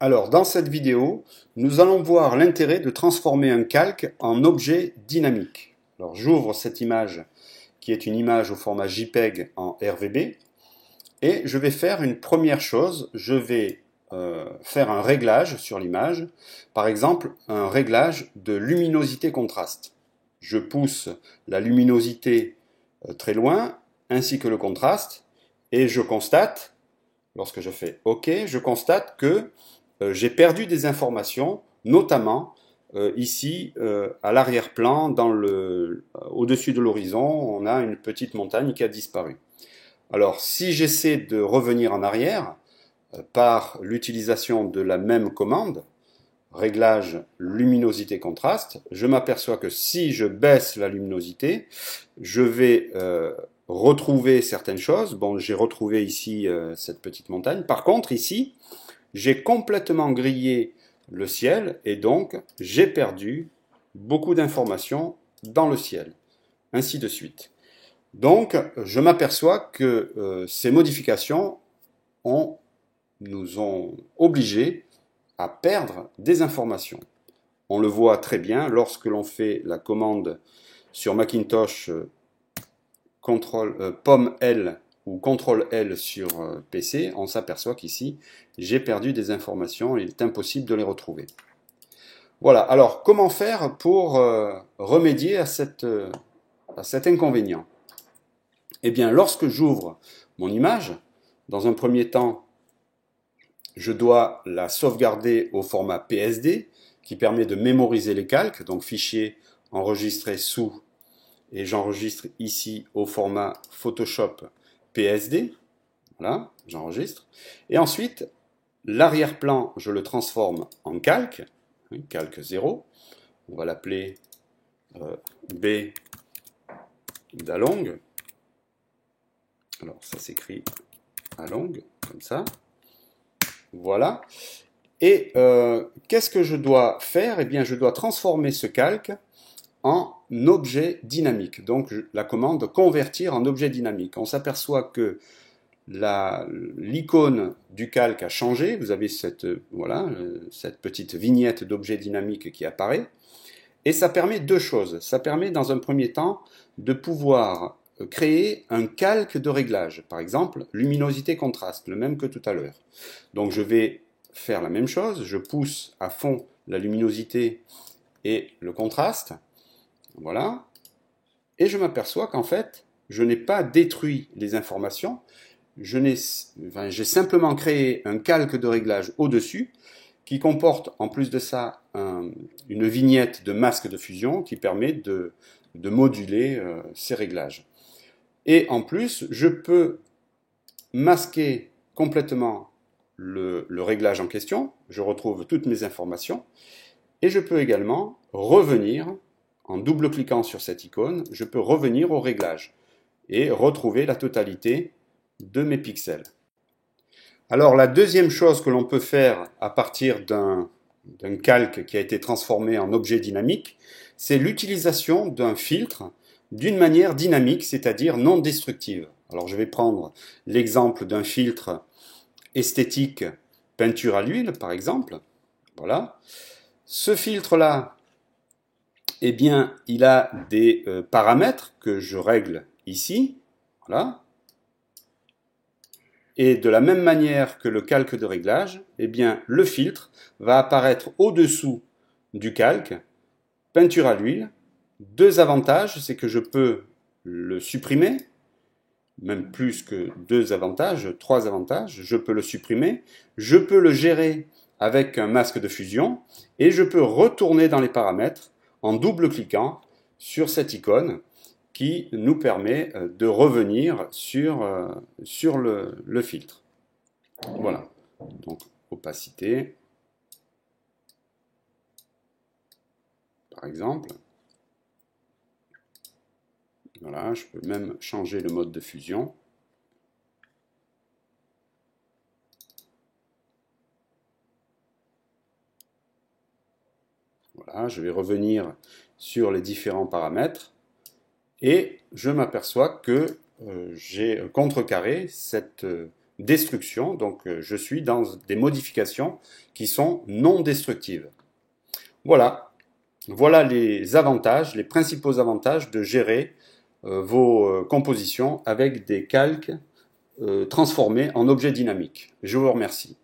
Alors, dans cette vidéo, nous allons voir l'intérêt de transformer un calque en objet dynamique. Alors, j'ouvre cette image qui est une image au format JPEG en RVB et je vais faire une première chose. Je vais faire un réglage sur l'image, par exemple un réglage de luminosité contraste. Je pousse la luminosité très loin ainsi que le contraste et je constate, lorsque je fais OK, je constate que j'ai perdu des informations, notamment ici à l'arrière-plan, au-dessus de l'horizon, on a une petite montagne qui a disparu. Alors si j'essaie de revenir en arrière par l'utilisation de la même commande, réglage luminosité contraste, je m'aperçois que si je baisse la luminosité, je vais retrouver certaines choses. Bon, j'ai retrouvé ici cette petite montagne. Par contre, ici, j'ai complètement grillé le ciel et donc j'ai perdu beaucoup d'informations dans le ciel, ainsi de suite. Donc, je m'aperçois que ces modifications nous ont obligés à perdre des informations. On le voit très bien lorsque l'on fait la commande sur Macintosh POM-L ou CTRL-L sur PC, on s'aperçoit qu'ici, j'ai perdu des informations et il est impossible de les retrouver. Voilà, alors comment faire pour remédier à cet inconvénient? Eh bien, lorsque j'ouvre mon image, dans un premier temps, je dois la sauvegarder au format PSD, qui permet de mémoriser les calques, donc fichier enregistré sous, et j'enregistre ici au format Photoshop PSD, voilà, j'enregistre, et ensuite, l'arrière-plan, je le transforme en calque, calque 0, on va l'appeler B d'Along, alors ça s'écrit Along, comme ça, voilà. Et qu'est-ce que je dois faire? Eh bien, je dois transformer ce calque en objet dynamique. Donc, la commande convertir en objet dynamique. On s'aperçoit que l'icône du calque a changé. Vous avez cette petite vignette d'objet dynamique qui apparaît. Et ça permet deux choses. Ça permet, dans un premier temps, de pouvoir créer un calque de réglage. Par exemple, luminosité contraste, le même que tout à l'heure. Donc, je vais faire la même chose. Je pousse à fond la luminosité et le contraste. Voilà. Et je m'aperçois qu'en fait, je n'ai pas détruit les informations. J'ai simplement créé un calque de réglage au-dessus qui comporte en plus de ça une vignette de masque de fusion qui permet de moduler ces réglages. Et en plus, je peux masquer complètement le réglage en question, je retrouve toutes mes informations, et je peux également revenir, en double-cliquant sur cette icône, je peux revenir au réglage et retrouver la totalité de mes pixels. Alors la deuxième chose que l'on peut faire à partir d'un calque qui a été transformé en objet dynamique, c'est l'utilisation d'un filtre d'une manière dynamique, c'est-à-dire non destructive. Alors je vais prendre l'exemple d'un filtre esthétique peinture à l'huile, par exemple. Voilà. Ce filtre-là, eh bien, il a des paramètres que je règle ici. Voilà. Et de la même manière que le calque de réglage, eh bien, le filtre va apparaître au-dessous du calque, peinture à l'huile. Deux avantages, c'est que je peux le supprimer, même plus que deux avantages, trois avantages, je peux le supprimer, je peux le gérer avec un masque de fusion, et je peux retourner dans les paramètres en double-cliquant sur cette icône qui nous permet de revenir sur le filtre. Voilà, donc opacité, par exemple. Voilà, je peux même changer le mode de fusion. Voilà, je vais revenir sur les différents paramètres et je m'aperçois que j'ai contrecarré cette destruction, donc je suis dans des modifications qui sont non destructives. Voilà, voilà les avantages, les principaux avantages de gérer vos compositions avec des calques transformés en objets dynamiques. Je vous remercie.